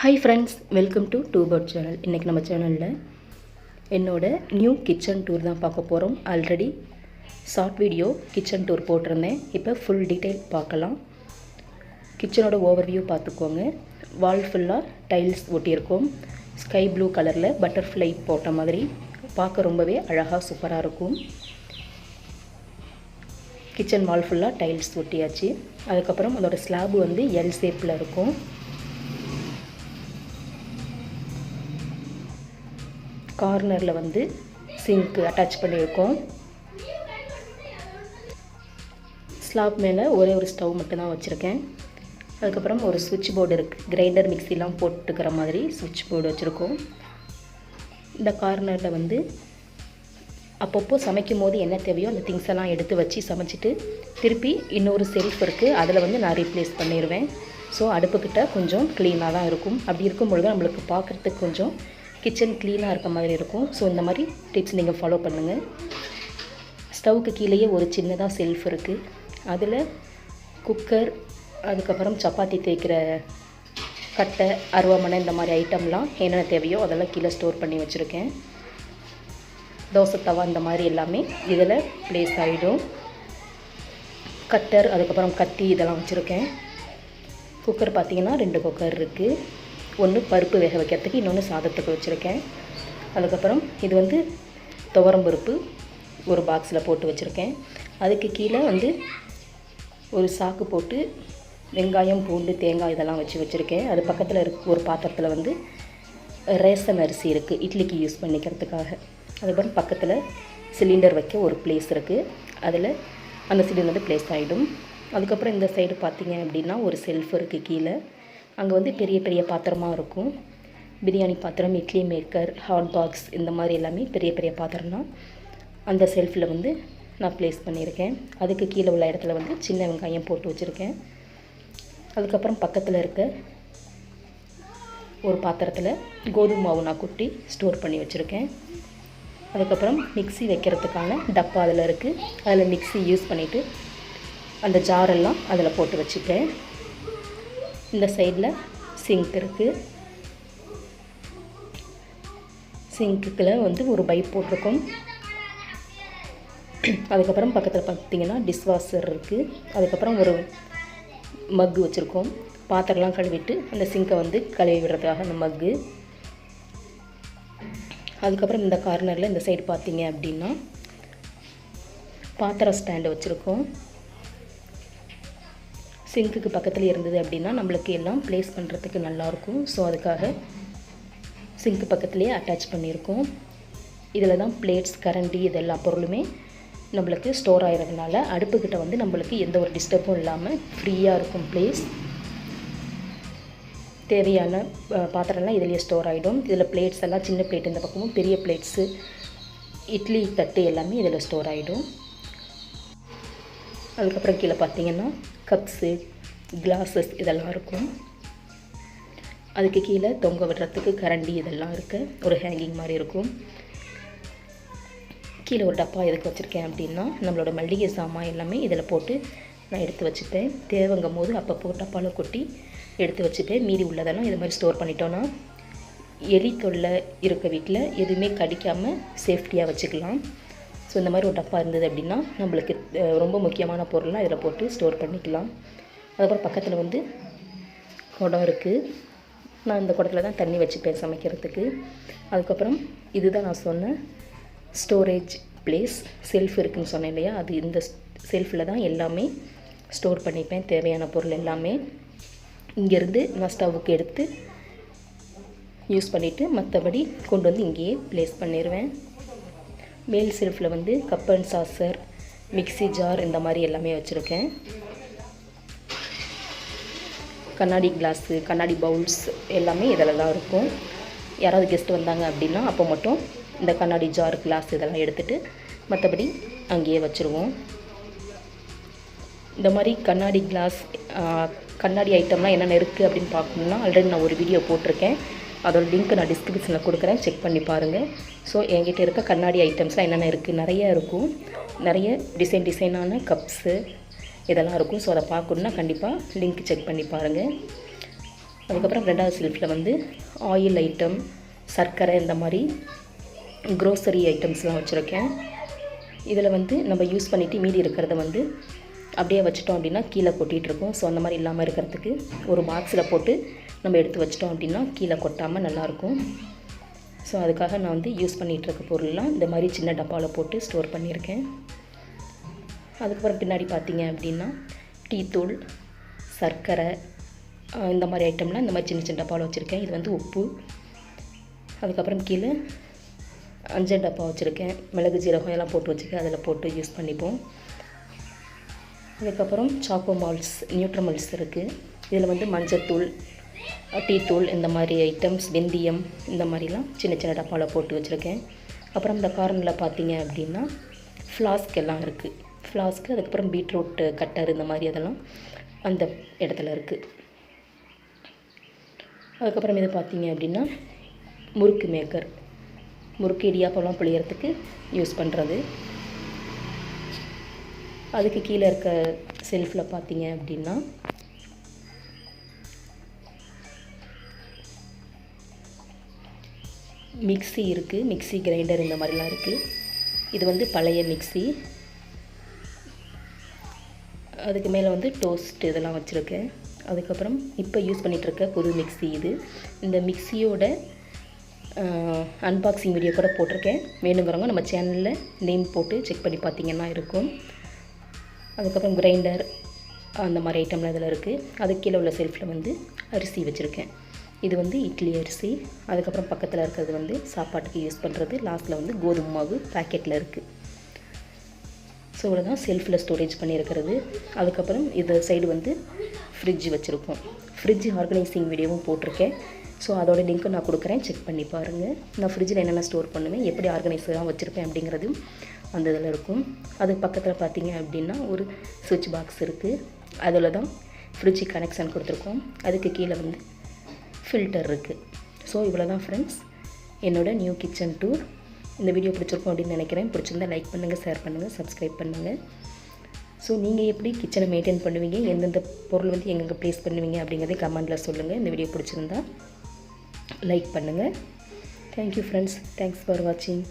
Hi friends, welcome to two bird channel. இன்றைக்கி நம்ம சேனலில் என்னோடய நியூ கிச்சன் டூர் தான் பார்க்க போகிறோம். Already short video kitchen tour போட்டிருந்தேன். இப்போ ஃபுல் டீட்டெயில் பார்க்கலாம். கிச்சனோட ஓவர்வியூ பார்த்துக்கோங்க. வால் ஃபுல்லாக டைல்ஸ் ஒட்டியிருக்கோம். ஸ்கை ப்ளூ கலரில் பட்டர்ஃப்ளை போட்ட மாதிரி பார்க்க ரொம்பவே அழகாக சூப்பராக இருக்கும். கிச்சன் வால் ஃபுல்லாக டைல்ஸ் ஒட்டியாச்சு. அதுக்கப்புறம் அதோடய ஸ்லாப் வந்து எல் ஷேப்பில் இருக்கும். கார்னரில் வந்து சிங்க்கு அட்டாச் பண்ணியிருக்கோம். ஸ்லாப் மேலே ஒரே ஒரு ஸ்டவ் மட்டும்தான் வச்சுருக்கேன். அதுக்கப்புறம் ஒரு சுவிட்ச் போர்டு இருக்குது. கிரைண்டர் மிக்சிலாம் போட்டுக்கிற மாதிரி சுவிட்ச் போர்டு வச்சுருக்கோம். இந்த கார்னரில் வந்து அப்பப்போ சமைக்கும் போது என்ன தேவையோ அந்த திங்ஸ் எல்லாம் எடுத்து வச்சு சமைச்சிட்டு திருப்பி இன்னொரு செல்ஃப் இருக்குது, அதில் வந்து நான் ரீப்ளேஸ் பண்ணிடுவேன். ஸோ அடுப்புக்கிட்ட கொஞ்சம் க்ளீனாக தான் இருக்கும். அப்படி இருக்கும்பொழுது நம்மளுக்கு பார்க்குறதுக்கு கொஞ்சம் கிச்சன் க்ளீனாக இருக்க மாதிரி இருக்கும். ஸோ இந்த மாதிரி டிப்ஸ் நீங்கள் ஃபாலோ பண்ணுங்கள். ஸ்டவ்வுக்கு கீழேயே ஒரு சின்னதாக செல்ஃப் இருக்குது. அதில் குக்கர், அதுக்கப்புறம் சப்பாத்தி தேய்க்கிற கட்டை, அருவாமனை, இந்த மாதிரி ஐட்டம்லாம் என்னென்ன தேவையோ அதெல்லாம் கீழே ஸ்டோர் பண்ணி வச்சுருக்கேன். தோசை தவா இந்த மாதிரி எல்லாமே இதில் ப்ளேஸ் ஆகிடும். கட்டர், அதுக்கப்புறம் கத்தி இதெல்லாம் வச்சுருக்கேன். குக்கர் பார்த்திங்கன்னா 2 குக்கர் இருக்குது. ஒன்று பருப்பு வேக வைக்கிறதுக்கு, இன்னொன்று சாதத்துக்கு வச்சுருக்கேன். அதுக்கப்புறம் இது வந்து துவரம்பருப்பு ஒரு பாக்ஸில் போட்டு வச்சுருக்கேன். அதுக்கு கீழே வந்து ஒரு சாக்கு போட்டு வெங்காயம், பூண்டு, தேங்காய் இதெல்லாம் வச்சுருக்கேன். அது பக்கத்தில் ஒரு பாத்திரத்தில் வந்து ரேஷன் அரிசி இருக்குது, இட்லிக்கு யூஸ் பண்ணிக்கிறதுக்காக. அதுக்கப்புறம் பக்கத்தில் சிலிண்டர் வைக்க ஒரு பிளேஸ் இருக்குது. அதில் அந்த சிலிண்டர் வந்து ப்ளேஸ் ஆகிடும். அதுக்கப்புறம் இந்த சைடு பார்த்திங்க அப்படின்னா ஒரு செல்ஃப் இருக்குது கீழே. அங்கே வந்து பெரிய பெரிய பாத்திரமாக இருக்கும். பிரியாணி பாத்திரம், இட்லி மேக்கர், ஹாட் பாக்ஸ், இந்த மாதிரி எல்லாமே பெரிய பெரிய பாத்திரம்னா அந்த செல்ஃபில் வந்து நான் ப்ளேஸ் பண்ணியிருக்கேன். அதுக்கு கீழே உள்ள இடத்துல வந்து சின்ன வெங்காயம் போட்டு வச்சுருக்கேன். அதுக்கப்புறம் பக்கத்தில் இருக்க ஒரு பாத்திரத்தில் கோதுமை மாவு நான் கொட்டி ஸ்டோர் பண்ணி வச்சுருக்கேன். அதுக்கப்புறம் மிக்ஸி வைக்கிறதுக்கான டப்பா அதில் இருக்குது. அதில் மிக்ஸி யூஸ் பண்ணிவிட்டு அந்த ஜாரெல்லாம் அதில் போட்டு வச்சுப்பேன். இந்த சைடில் சிங்க் இருக்குது. சிங்க்குள்ள வந்து ஒரு பைப் போட்டிருக்கோம். அதுக்கப்புறம் பக்கத்தில் பார்த்திங்கன்னா டிஷ்வாஷர் இருக்குது. அதுக்கப்புறம் ஒரு மக்கு வச்சுருக்கோம். பாத்திரம்லாம் கழுவிட்டு அந்த சிங்கை வந்து கழுவி விடுறதுக்காக அந்த மக்கு. அதுக்கப்புறம் இந்த கார்னரில் இந்த சைடு பார்த்திங்க அப்படின்னா பாத்திரம் ஸ்டாண்டு வச்சுருக்கோம். சிங்க்குக்கு பக்கத்தில் இருந்தது அப்படின்னா நம்மளுக்கு எல்லாம் ப்ளேஸ் பண்ணுறதுக்கு நல்லாயிருக்கும். ஸோ அதுக்காக சிங்க்கு பக்கத்துலேயே அட்டாச் பண்ணியிருக்கோம். இதில் தான் பிளேட்ஸ், கரண்டி இதெல்லா பொருளுமே நம்மளுக்கு ஸ்டோர் ஆகிறதுனால அடுப்புக்கிட்ட வந்து நம்மளுக்கு எந்த ஒரு டிஸ்டர்பும் இல்லாமல் ஃப்ரீயாக இருக்கும் ப்ளேஸ். தேவையான பாத்திரம்லாம் இதிலேயே ஸ்டோர் ஆகிடும். இதில் பிளேட்ஸ் எல்லாம் சின்ன பிளேட் இந்த பக்கமும், பெரிய பிளேட்ஸு, இட்லி தட்டு எல்லாமே இதில் ஸ்டோர் ஆகிடும். அதுக்கப்புறம் கீழே பார்த்திங்கன்னா கப்ஸு, கிளாஸஸ் இதெல்லாம் இருக்கும். அதுக்கு கீழே தொங்க விடுறதுக்கு கரண்டி இதெல்லாம் இருக்குது. ஒரு ஹேங்கிங் மாதிரி இருக்கும். கீழே ஒரு டப்பா எதுக்கு வச்சுருக்கேன் அப்படின்னா நம்மளோட மல்லிகை சாமான் எல்லாமே இதில் போட்டு நான் எடுத்து வச்சுப்பேன். தேவைங்கும் போது அப்பப்போ டப்பாவில் கொட்டி எடுத்து வச்சுப்பேன். மீதி உள்ளதெல்லாம் இது மாதிரி ஸ்டோர் பண்ணிட்டோன்னா எலி தொல்லை இருக்க வீட்டில் எதுவுமே கடிக்காமல் சேஃப்டியாக வச்சுக்கலாம். ஸோ இந்த மாதிரி ஒரு டப்பா இருந்தது அப்படின்னா நம்மளுக்கு ரொம்ப முக்கியமான பொருள்லாம் இதில் போட்டு ஸ்டோர் பண்ணிக்கலாம். அதுக்கப்புறம் பக்கத்தில் வந்து குடம் இருக்குது. நான் இந்த குடத்தில் தான் தண்ணி வச்சுப்பேன் சமைக்கிறதுக்கு. அதுக்கப்புறம் இதுதான் நான் சொன்ன ஸ்டோரேஜ் பிளேஸ். செல்ஃப் இருக்குதுன்னு சொன்னேன் இல்லையா, அது இந்த செல்ஃபில் தான் எல்லாமே ஸ்டோர் பண்ணிப்பேன், தேவையான பொருள் எல்லாமே. இங்கேருந்து நான் ஸ்டவ்வுக்கு எடுத்து யூஸ் பண்ணிவிட்டு மற்றபடி கொண்டு வந்து இங்கேயே ப்ளேஸ் பண்ணிடுவேன். மேல் செல்ஃபில் வந்து cup and saucer, mixie jar இந்த மாதிரி எல்லாமே வச்சுருக்கேன். கண்ணாடி கிளாஸு, கண்ணாடி பவுல்ஸ் எல்லாமே இதில் தான் இருக்கும். யாராவது கெஸ்ட் வந்தாங்க அப்படின்னா அப்போ மட்டும் இந்த கண்ணாடி ஜார், கிளாஸ் இதெல்லாம் எடுத்துகிட்டு மற்றபடி அங்கேயே வச்சுருவோம். இந்த மாதிரி கண்ணாடி கிளாஸ், கண்ணாடி ஐட்டம்லாம் என்னென்ன இருக்குது அப்படின்னு பார்க்கணுன்னா ஆல்ரெடி நான் ஒரு வீடியோ போட்டிருக்கேன். அதோட லிங்க் நான் டிஸ்கிரிப்ஷனில் கொடுக்குறேன், செக் பண்ணி பாருங்கள். ஸோ என்கிட்ட இருக்க கண்ணாடி ஐட்டம்ஸ்லாம் என்னென்ன இருக்குது, நிறைய இருக்கும். நிறைய டிசைனான கப்ஸு இதெல்லாம் இருக்கும். ஸோ அதை பார்க்கணுன்னா கண்டிப்பாக லிங்க் செக் பண்ணி பாருங்கள். அதுக்கப்புறம் 2வது செல்ஃபில் வந்து ஆயில் ஐட்டம், சர்க்கரை, இந்த மாதிரி க்ரோசரி ஐட்டம்ஸ்லாம் வச்சுருக்கேன். இதில் வந்து நம்ம யூஸ் பண்ணிவிட்டு மீதி இருக்கிறத வந்து அப்படியே வச்சிட்டோம் அப்படின்னா கீழே கொட்டிகிட்ருக்கும். ஸோ அந்த மாதிரி இல்லாமல் இருக்கிறதுக்கு ஒரு பாக்ஸில் போட்டு நம்ம எடுத்து வச்சிட்டோம் அப்படின்னா கீழே கொட்டாமல் நல்லாயிருக்கும். ஸோ அதுக்காக நான் வந்து யூஸ் பண்ணிகிட்ருக்க பொருள்லாம் இந்த மாதிரி சின்ன டப்பாவில் போட்டு ஸ்டோர் பண்ணியிருக்கேன். அதுக்கப்புறம் பின்னாடி பார்த்தீங்க அப்படின்னா டீ தூள், சர்க்கரை, இந்த மாதிரி ஐட்டம்லாம் இந்த மாதிரி சின்ன சின்ன டப்பாவில் வச்சுருக்கேன். இது வந்து உப்பு. அதுக்கப்புறம் கீழே அஞ்சல் டப்பா வச்சுருக்கேன். மிளகு, ஜீரகம் எல்லாம் போட்டு வச்சுருக்கேன். அதில் போட்டு யூஸ் பண்ணிப்போம். அதுக்கப்புறம் சாக்கோ மால்ஸ், நியூட்ரமல்ஸ் இருக்குது. இதில் வந்து மஞ்சத்தூள், டீ தூள், இந்த மாதிரி ஐட்டம்ஸ், வெந்தயம், இந்த மாதிரிலாம் சின்ன சின்ன டப்பாவில் போட்டு வச்சுருக்கேன். அப்புறம் இந்த கார்னரில் பார்த்தீங்க அப்படின்னா ஃப்ளாஸ்க் எல்லாம் இருக்குது. ஃப்ளாஸ்க்கு, அதுக்கப்புறம் பீட்ரூட் கட்டர், இந்த மாதிரி அதெல்லாம் அந்த இடத்துல இருக்குது. அதுக்கப்புறம் இது பார்த்தீங்க அப்படின்னா முறுக்கு மேக்கர், முறுக்கு இடியாப்பெல்லாம் புளியறதுக்கு யூஸ் பண்ணுறது. அதுக்கு கீழே இருக்க செல்ஃபில் பார்த்தீங்க அப்படின்னா மிக்ஸி இருக்குது. மிக்ஸி, கிரைண்டர், இந்த மாதிரிலாம் இருக்குது. இது வந்து பழைய மிக்ஸி. அதுக்கு மேலே வந்து டோஸ்ட் இதெல்லாம் வச்சுருக்கேன். அதுக்கப்புறம் இப்போ யூஸ் பண்ணிகிட்ருக்க புது மிக்ஸி இது. இந்த மிக்ஸியோட அன்பாக்சிங் வீடியோ கூட போட்டிருக்கேன். வேணுங்கிறவங்க நம்ம சேனலில் நேம் போட்டு செக் பண்ணி பார்த்தீங்கன்னா இருக்கும். அதுக்கப்புறம் கிரைண்டர், அந்த மாதிரி ஐட்டம்லாம் இதில் இருக்குது. அதுக்கு கீழே உள்ள செல்ஃபில் வந்து அரிசி வச்சுருக்கேன். இது வந்து இட்லி அரிசி. அதுக்கப்புறம் பக்கத்தில் இருக்கிறது வந்து சாப்பாட்டுக்கு யூஸ் பண்ணுறது. லாஸ்ட்டில் வந்து கோதுமை மாவு பேக்கெட்டில் இருக்குது. ஸோ இவ்வளோ தான் செல்ஃபில் ஸ்டோரேஜ் பண்ணியிருக்கிறது. அதுக்கப்புறம் இது சைடு வந்து ஃப்ரிட்ஜ் வச்சுருக்கோம். ஃப்ரிட்ஜ் ஆர்கனைசிங் வீடியோவும் போட்டிருக்கேன். ஸோ அதோட லிங்க்கும் நான் கொடுக்குறேன், செக் பண்ணி பாருங்கள். நான் ஃப்ரிட்ஜில் என்னென்ன ஸ்டோர் பண்ணுவேன், எப்படி ஆர்கனைஸாக வச்சுருப்பேன் அப்படிங்கிறதும் அந்த இதில் இருக்கும். அதுக்கு பக்கத்தில் பார்த்தீங்க அப்படின்னா ஒரு சுவிட்ச் பாக்ஸ் இருக்குது. அதில் தான் ஃப்ரிட்ஜு கனெக்ஷன் கொடுத்துருக்கோம். அதுக்கு கீழே வந்து ஃபில்டர் இருக்குது. ஸோ இவ்வளோ தான் ஃப்ரெண்ட்ஸ் என்னோடய நியூ கிச்சன் டூர். இந்த வீடியோ பிடிச்சிருக்கோம் அப்படின்னு நினைக்கிறேன். பிடிச்சிருந்தால் லைக் பண்ணுங்கள், ஷேர் பண்ணுங்கள், சப்ஸ்கிரைப் பண்ணுங்கள். ஸோ நீங்கள் எப்படி கிச்சனை மெயின்டைன் பண்ணுவீங்க, எந்தெந்த பொருள் வந்து எங்கெங்கே ப்ளேஸ் பண்ணுவீங்க அப்படிங்கிறதே கமெண்டில் சொல்லுங்கள். இந்த வீடியோ பிடிச்சிருந்தா லைக் பண்ணுங்கள். Thank you friends. தேங்க்ஸ் ஃபார் வாட்சிங்.